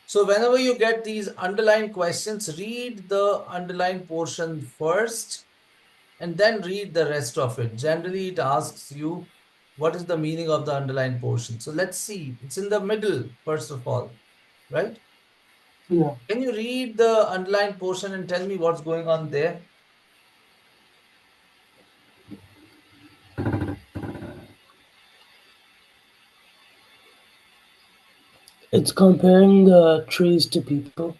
So whenever you get these underlined questions, read the underlined portion first and then read the rest of it. Generally, it asks you what is the meaning of the underlined portion. So let's see. It's in the middle, first of all, right? Yeah. Can you read the underlined portion and tell me what's going on there? It's comparing the trees to people.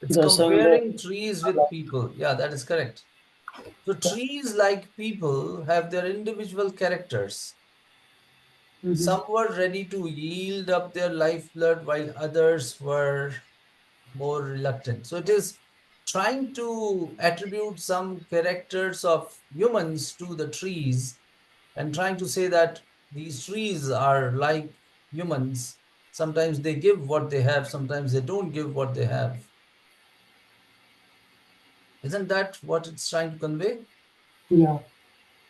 It's They're saying that. comparing trees with people. Yeah, that is correct. So trees, like people, have their individual characters. Mm-hmm. Some were ready to yield up their lifeblood while others were more reluctant. So it is trying to attribute some characters of humans to the trees and trying to say that these trees are like humans. Sometimes they give what they have, sometimes they don't give what they have. Isn't that what it's trying to convey? Yeah.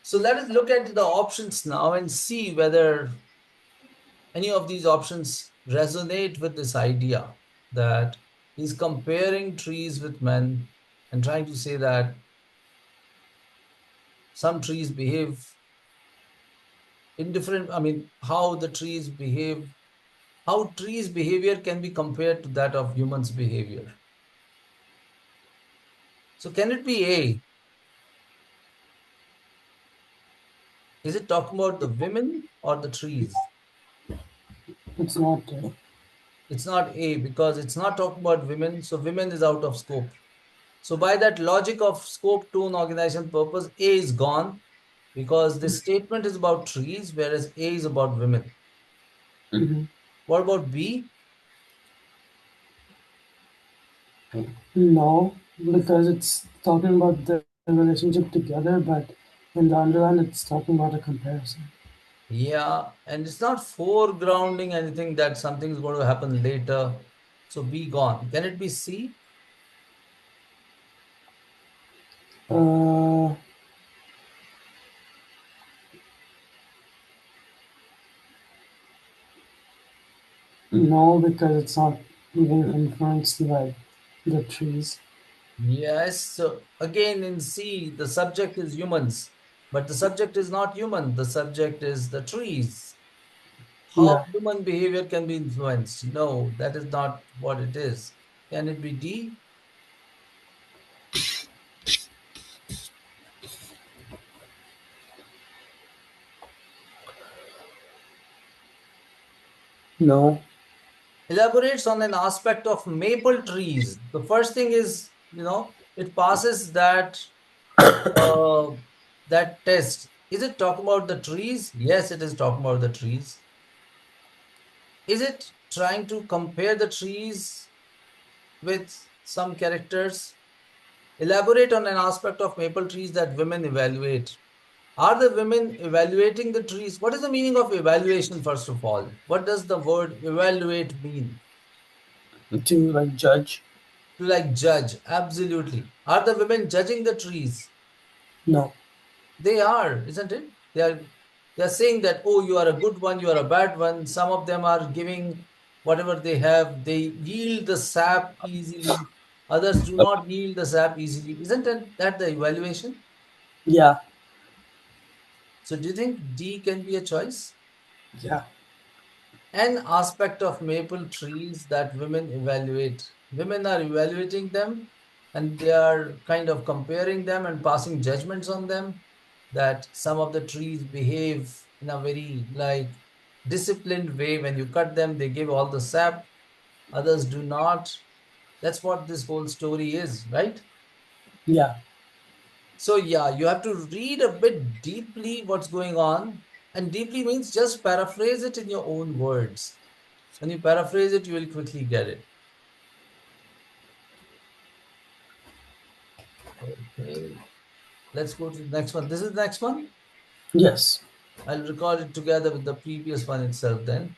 So let us look at the options now and see whether any of these options resonate with this idea that he's comparing trees with men and trying to say that some trees behave indifferent. I mean, how the trees behave, how trees' behavior can be compared to that of humans' behavior. So, can it be A? Is it talking about the women or the trees? It's not. It's not A because it's not talking about women, so women is out of scope. So, by that logic of scope, tone, organization, purpose, A is gone because this statement is about trees, whereas A is about women. Mm-hmm. What about B? No, because it's talking about the relationship together, but in the underline, it's talking about a comparison. Yeah, and it's not foregrounding anything that something is going to happen later. So B gone. Can it be C? Uh, no, because it's not even influenced by the trees. Yes. So again, in C, the subject is humans, but the subject is not human. The subject is the trees. How Yeah. human behavior can be influenced? No, that is not what it is. Can it be D? No. Elaborates on an aspect of maple trees. The first thing is, it passes uh, that test. Is it talking about the trees? Yes, it is talking about the trees. Is it trying to compare the trees with some characters? Elaborate on an aspect of maple trees that women evaluate. Are the women evaluating the trees? What is the meaning of evaluation, first of all? What does the word evaluate mean? To like judge. To like judge. Absolutely. Are the women judging the trees? No. They are, isn't it? They are saying that, oh, you are a good one, you are a bad one. Some of them are giving whatever they have. They yield the sap easily. Others do not yield the sap easily. Isn't that the evaluation? Yeah. So do you think D can be a choice? Yeah. An aspect of maple trees that women evaluate. Women are evaluating them and they are kind of comparing them and passing judgments on them that some of the trees behave in a very like disciplined way. When you cut them, they give all the sap, others do not. That's what this whole story is, right? Yeah. So yeah, you have to read a bit deeply what's going on. And deeply means just paraphrase it in your own words. When you paraphrase it, you will quickly get it. Okay, let's go to the next one. This is the next one. Yes. I'll record it together with the previous one itself then.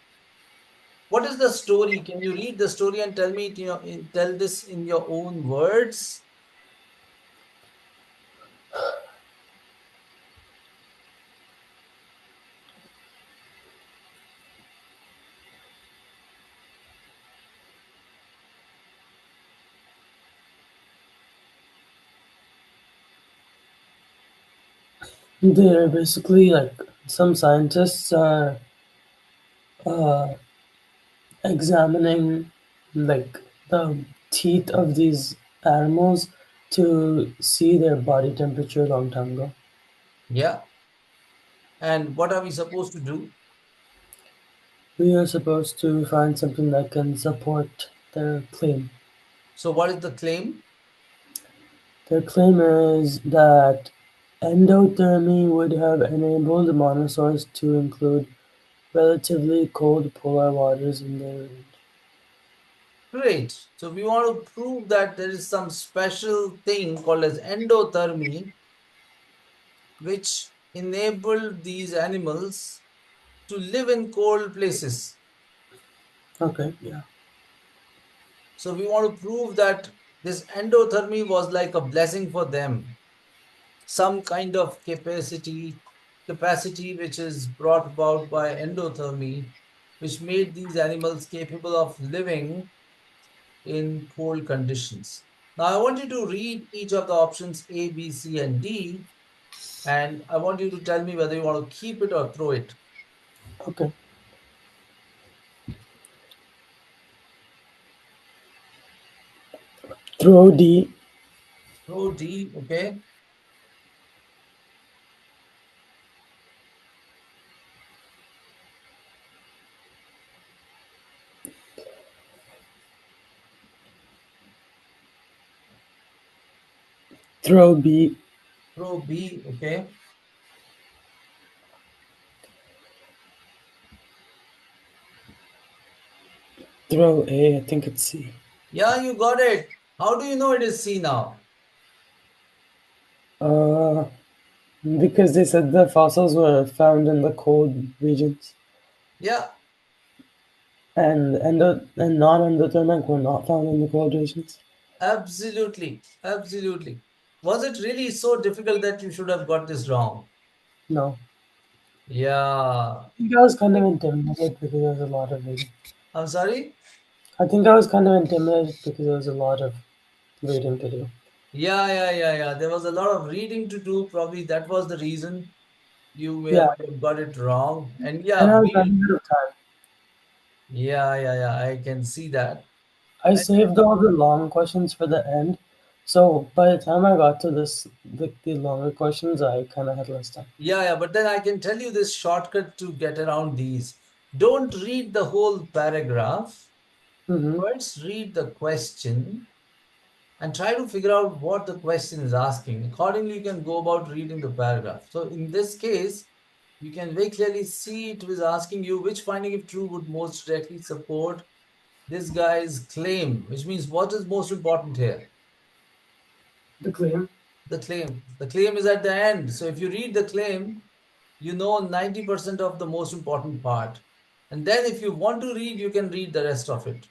What is the story? Can you read the story and tell me, tell this in your own words? They're basically like some scientists are uh, examining like the teeth of these animals to see their body temperature a long time ago. Yeah. And what are we supposed to do? We are supposed to find something that can support their claim. So, what is the claim? Their claim is that endothermy would have enabled mosasaurs to include relatively cold polar waters in their range. Great. So, we want to prove that there is some special thing called as endothermy, which enabled these animals to live in cold places. Okay, yeah, So, we want to prove that this endothermy was like a blessing for them, some kind of capacity which is brought about by endothermy, which made these animals capable of living in cold conditions. Now, I want you to read each of the options A, B, C, and D, and I want you to tell me whether you want to keep it or throw it. okay. Throw D, Throw D, okay? throw B, Throw B, okay? throw A, I think it's C. Yeah, you got it. How do you know it is C now? Uh, because they said the fossils were found in the cold regions, Yeah, and non-endothermic were not found in the cold regions. absolutely. Absolutely. Was it really so difficult that you should have got this wrong? No, Yeah. I think I was kind of intimidated because there was a lot of reading. I'm sorry? I think I was kind of intimidated because there was a lot of reading to do. Yeah. There was a lot of reading to do. Probably that was the reason you may Yeah, might have got it wrong. And and yeah, I was we, running out of time. yeah. I can see that. I And saved all the long questions for the end, so by the time I got to the longer questions, I kind of had less time. but then I can tell you this shortcut to get around these. Don't read the whole paragraph. Mm-hmm. First, read the question and try to figure out what the question is asking. Accordingly, you can go about reading the paragraph. So, in this case, you can very clearly see it was asking you which finding, if true, would most directly support this guy's claim, which means what is most important here? The claim. The claim. The claim is at the end. So, if you read the claim, you know 90% of the most important part. And then, if you want to read, you can read the rest of it.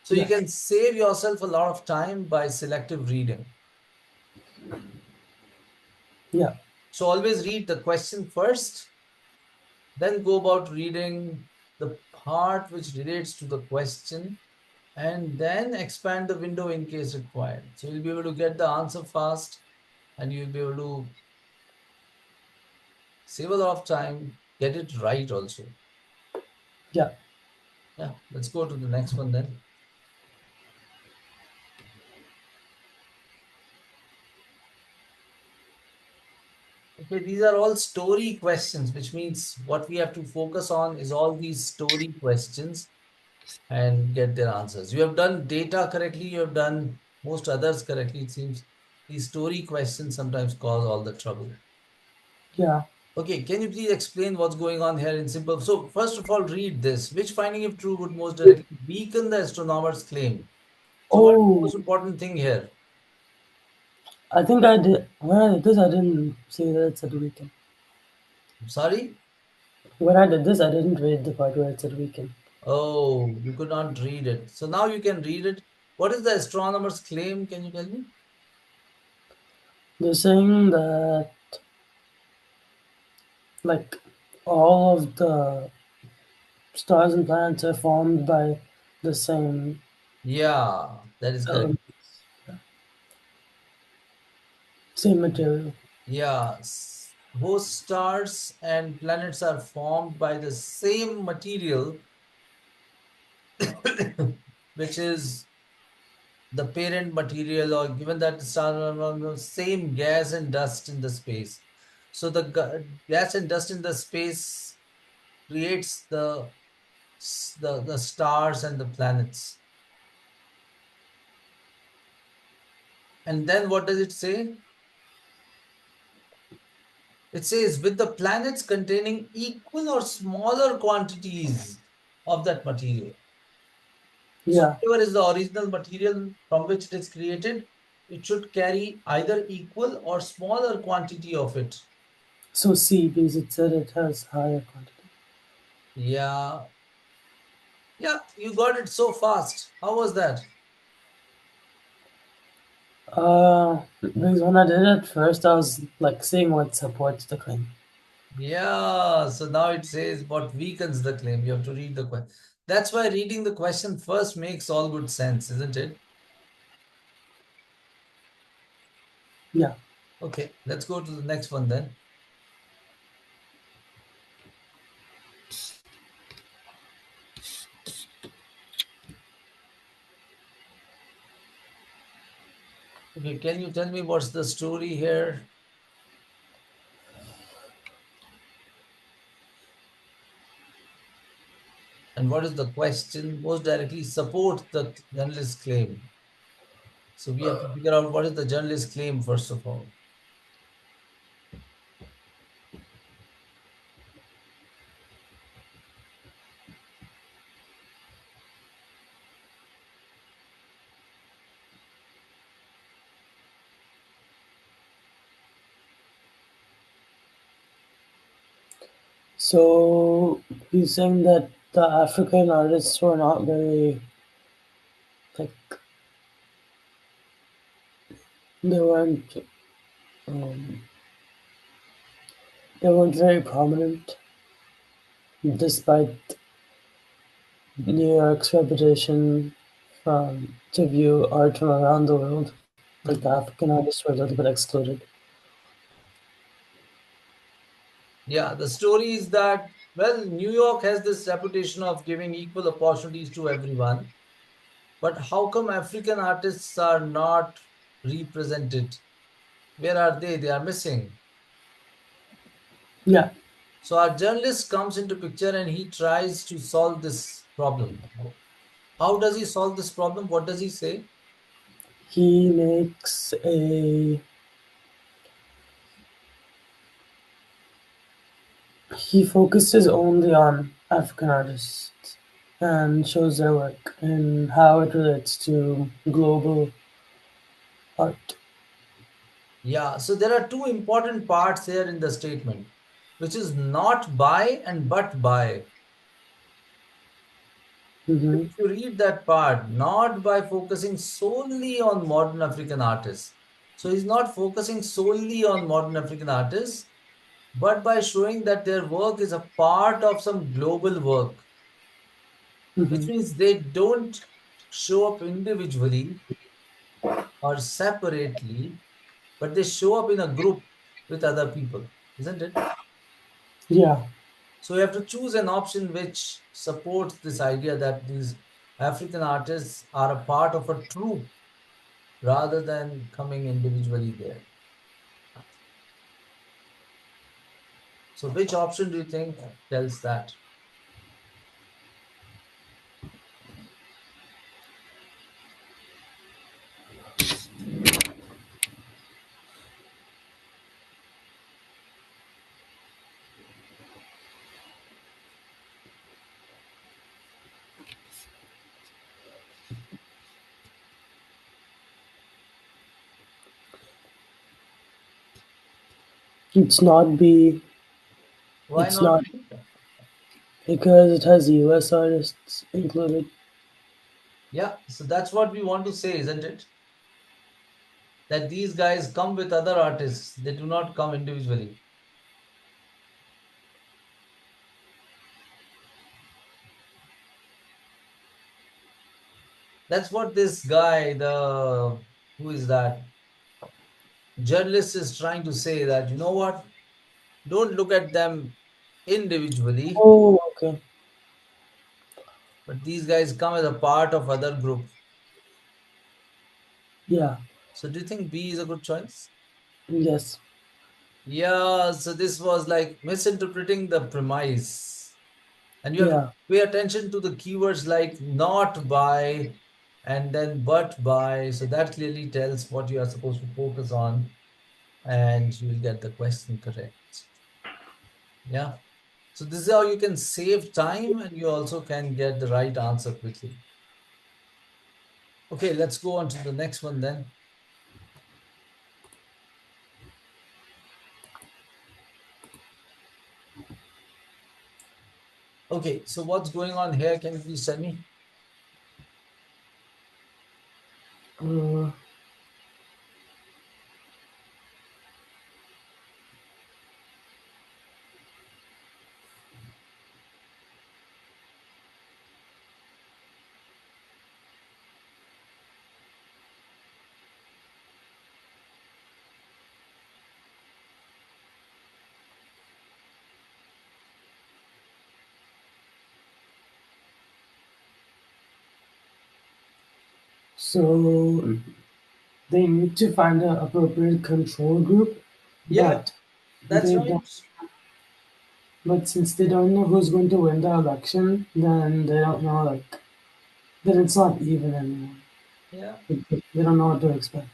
So, you Yeah, can save yourself a lot of time by selective reading. yeah, So always read the question first, then go about reading the part which relates to the question, and then expand the window in case required. So you'll be able to get the answer fast and you'll be able to save a lot of time, get it right also. yeah. Yeah, let's go to the next one then. Okay, these are all story questions, which means what we have to focus on is all these story questions and get their answers. You have done data correctly, you have done most others correctly, it seems. These story questions sometimes cause all the trouble. Yeah. Okay, can you please explain what's going on here in simple? So, first of all, read this. Which finding, if true, would most directly weaken the astronomer's claim? So, what is the Oh, most important thing here? I think I did. When I did this, I didn't see that it said weekend. Sorry? When I did this, I didn't read the part where it said weekend. Oh, you could not read it. So, now you can read it. What is the astronomer's claim? Can you tell me? They're saying that like all of the stars and planets are formed by the Yeah, that is correct. same material. Yeah, Both stars and planets are formed by the same material, which is the parent material, or given that the stars are on the same gas and dust in the space. So the gas and dust in the space creates the stars and the planets. And then what does it say? It says with the planets containing equal or smaller quantities of that material. So Yeah. whatever is the original material from which it is created, it should carry either equal or smaller quantity of it. So C, because it said it has higher quantity. Yeah, yeah, you got it so fast. How was that? Because when I did it first, I was like seeing what supports the claim. Yeah, so now it says what weakens the claim. You have to read the question. That's why reading the question first makes all good sense, isn't it? Yeah. Okay, let's go to the next one then. Okay, can you tell me what's the story here? And what is the question most directly support the journalist's claim? So we have to figure out what is the journalist's claim first of all. So he's saying that the African artists were not very like they weren't um, they weren't very prominent, despite New York's reputation to view art from around the world. Like the Mhm. African artists were a little bit excluded. Yeah, the story is that, well, New York has this reputation of giving equal opportunities to everyone. But how come African artists are not represented? Where are they? They are missing. Yeah, So our journalist comes into picture and he tries to solve this problem. How does he solve this problem? What does he say? he makes a he focuses only on African artists and shows their work and how it relates to global art. Yeah, so there are two important parts here in the statement, which is not by and but by. Hmm. If you read that part, not by focusing solely on modern African artists. So he's not focusing solely on modern African artists, but by showing that their work is a part of some global work, which Hmm. means they don't show up individually or separately, but they show up in a group with other people, isn't it? Yeah. So you have to choose an option which supports this idea that these African artists are a part of a troupe rather than coming individually there. So which option do you think tells that? It's not B. Why It's not? not because it has US artists included. Yeah, so that's what we want to say, isn't it? That these guys come with other artists, they do not come individually. That's what this guy, the who is that journalist, is trying to say, that you know what? Don't look at them individually, Oh, okay. but these guys come as a part of other group. Yeah. So do you think B is a good choice? Yes. Yeah, so this was like misinterpreting the premise. And you have to Yeah. pay attention to the keywords like not by and then but by. So that clearly tells what you are supposed to focus on, and you will get the question correct. Yeah. So this is how you can save time and you also can get the right answer quickly. Okay, let's go on to the next one then. Okay, so what's going on here? Can you please tell me? Uh, so they need to find an appropriate control group, Yeah, but that's they right. don't. But since they don't know who's going to win the election, then they don't know like then it's not even anymore. Yeah, They don't know what to expect.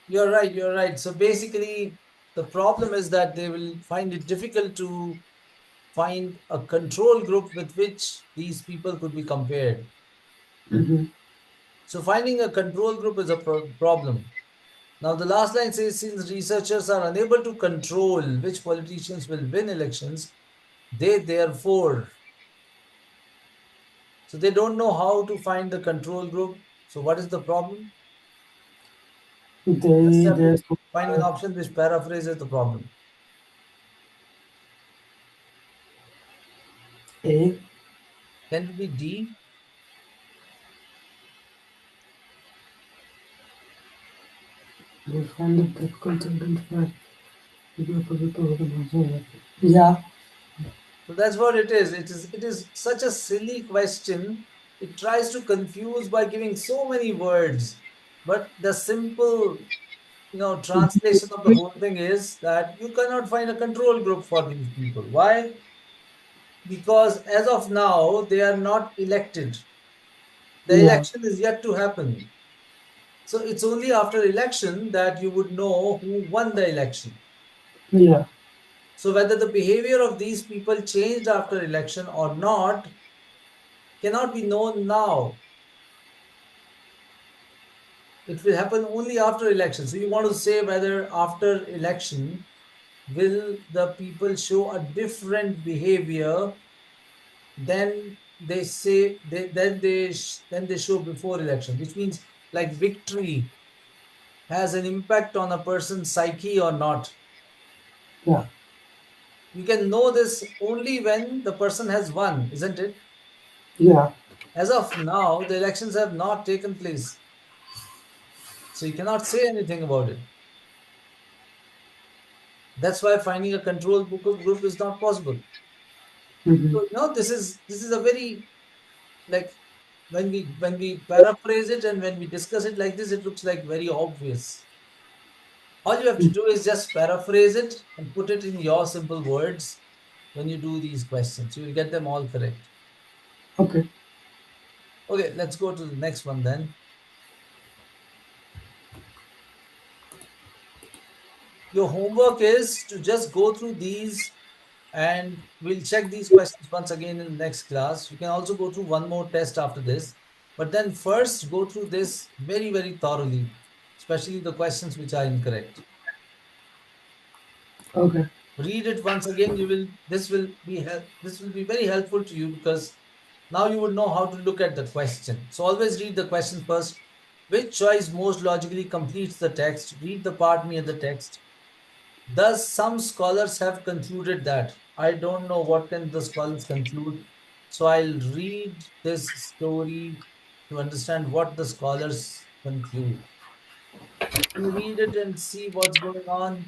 you're right. You're right. So basically, the problem is that they will find it difficult to find a control group with which these people could be compared. Hmm. So finding a control group is a problem. Now, the last line says since researchers are unable to control which politicians will win elections, they therefore, so they don't know how to find the control group. So, what is the problem? Just They have to there's find an option which paraphrases the problem. A. Can it be D? They find it difficult to identify the group of people who can answer it. Yeah. So that's what it is. It is such a silly question. It tries to confuse by giving so many words. But the simple, translation of the whole thing is that you cannot find a control group for these people. Why? Because as of now, they are not elected. The Yeah. election is yet to happen. So it's only after election that you would know who won the election. Yeah. So whether the behavior of these people changed after election or not cannot be known now. It will happen only after election. So you want to say whether after election will the people show a different behavior than they say then they show before election, which means like victory has an impact on a person's psyche or not. Yeah. You can know this only when the person has won, isn't it? Yeah. As of now, the elections have not taken place, so you cannot say anything about it. That's why finding a control group is not possible. Hmm. So this is a very like when we paraphrase it and when we discuss it like this, it looks like very obvious. All you have to do is just paraphrase it and put it in your simple words when you do these questions. You will get them all correct. Okay. Okay, let's go to the next one then. Your homework is to just go through these and we'll check these questions once again in the next class. You can also go through one more test after this, but then first go through this very, very thoroughly, especially the questions which are incorrect. Okay. Read it once again. This will be very helpful to you because now you would know how to look at the question. So always read the question first. Which choice most logically completes the text? Read the part near the text. Thus, some scholars have concluded that. I don't know what can the scholars conclude. So I'll read this story to understand what the scholars conclude. You read it and see what's going on.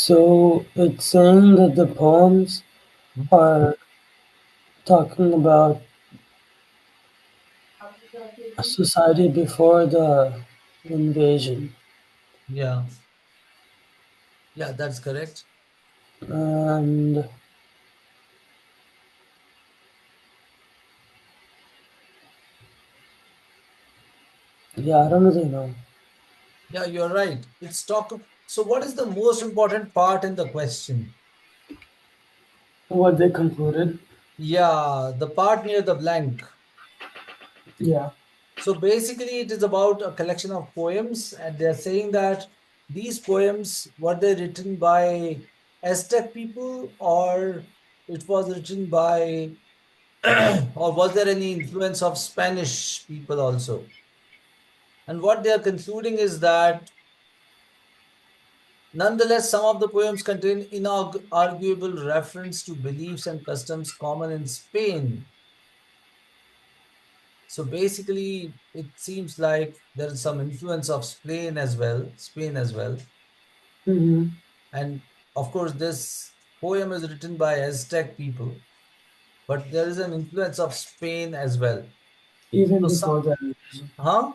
So it's saying that the poems Hmm? are talking about a society before the invasion. Yeah, yeah, that's correct. And yeah, I don't really know Yeah, you're right. It's talk. So, what is the most important part in the question? what they concluded. Yeah, the part near the blank. Yeah. So basically, it is about a collection of poems, and they're saying that these poems were they written by Aztec people, or it was written by, or was there any influence of Spanish people also? And what they are concluding is that nonetheless, some of the poems contain inarguable reference to beliefs and customs common in Spain. So basically, it seems like there is some influence of Spain as well. Spain as well, Hmm. and of course, this poem is written by Aztec people, but there is an influence of Spain as well. Even So before some, the invasion. huh?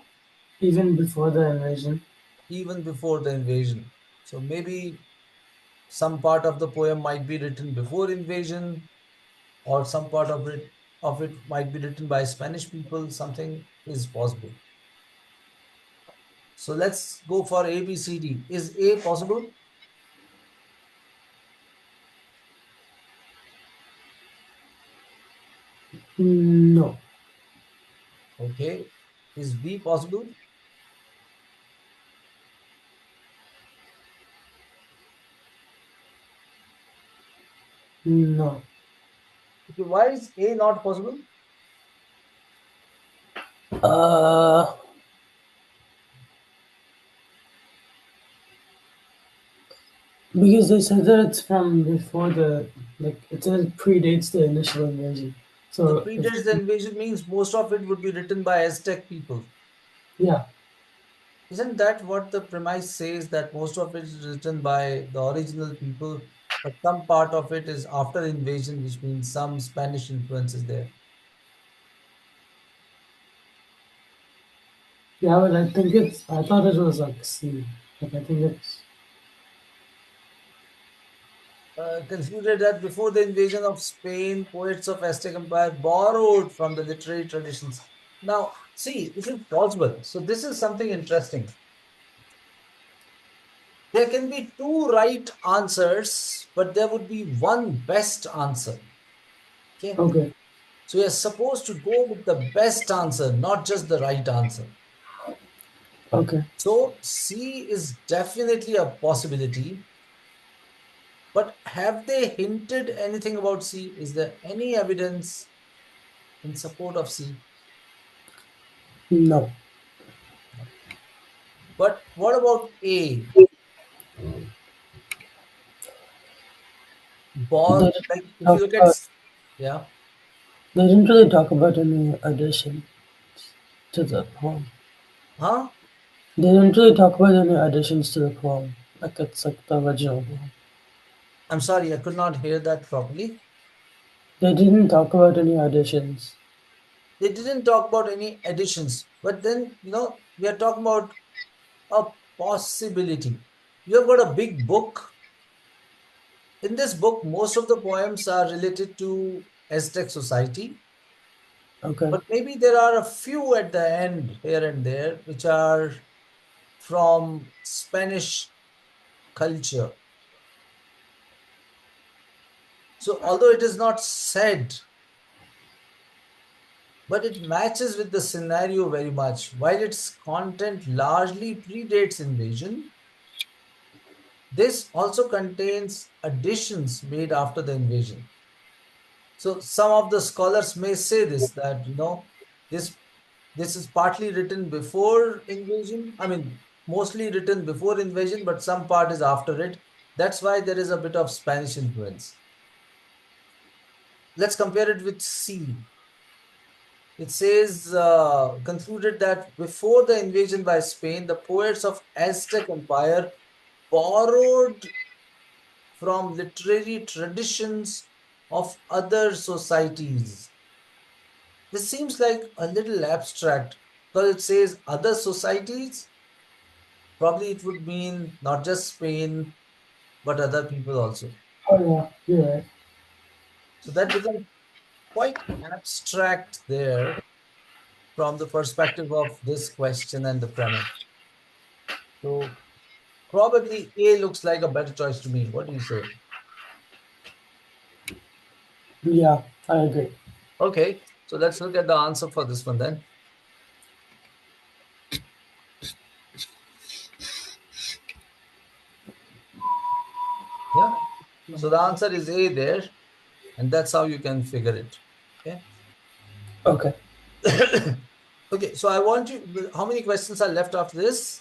Even before the invasion. Even before the invasion. So maybe some part of the poem might be written before invasion, or some part of it might be written by Spanish people. Something is possible. So let's go for A, B, C, D. Is A possible? No. Okay. Is B possible? No. Okay. Why is A not possible? Uh, because they said that it's from before the, like, it said it predates the initial invasion. The So if, predates the invasion means most of it would be written by Aztec people. yeah, Isn't that what the premise says, that most of it is written by the original people, but some part of it is after invasion, which means some Spanish influence is there. yeah, but I think it's, I thought it was like C. Like, I think it's, Concluded that before the invasion of Spain, poets of Aztec Empire borrowed from the literary traditions. Now, see, this is possible. So this is something interesting. There can be two right answers, but there would be one best answer. Okay. okay, So you're supposed to go with the best answer, not just the right answer. okay. So C is definitely a possibility. But have they hinted anything about C? Is there any evidence in support of C? No. But what about A? They Ball, didn't like if you talk look at, about, yeah, they didn't really talk about any addition to the poem. huh? They didn't really talk about any additions to the poem. Like, it's like the original poem. I'm sorry, I could not hear that properly. They didn't talk about any additions. They didn't talk about any additions, but then, we are talking about a possibility. You have got a big book. In this book, most of the poems are related to Aztec society, Okay, but maybe there are a few at the end here and there which are from Spanish culture. So, although it is not said, but it matches with the scenario very much. While its content largely predates invasion, this also contains additions made after the invasion. So some of the scholars may say this, that this this is partly written before invasion. I mean, mostly written before invasion, but some part is after it. That's why there is a bit of Spanish influence. Let's compare it with C. It says, concluded that before the invasion by Spain, the poets of Aztec Empire borrowed from literary traditions of other societies. This seems like a little abstract because it says other societies. Probably it would mean not just Spain, but other people also. Oh yeah, you're right. So that becomes quite abstract there from the perspective of this question and the premise. So probably A looks like a better choice to me. What do you say? Yeah, I agree. Okay, so let's look at the answer for this one then. Yeah. So the answer is A there, and that's how you can figure it. Okay. Okay. Okay, so I want you, how many questions are left after this?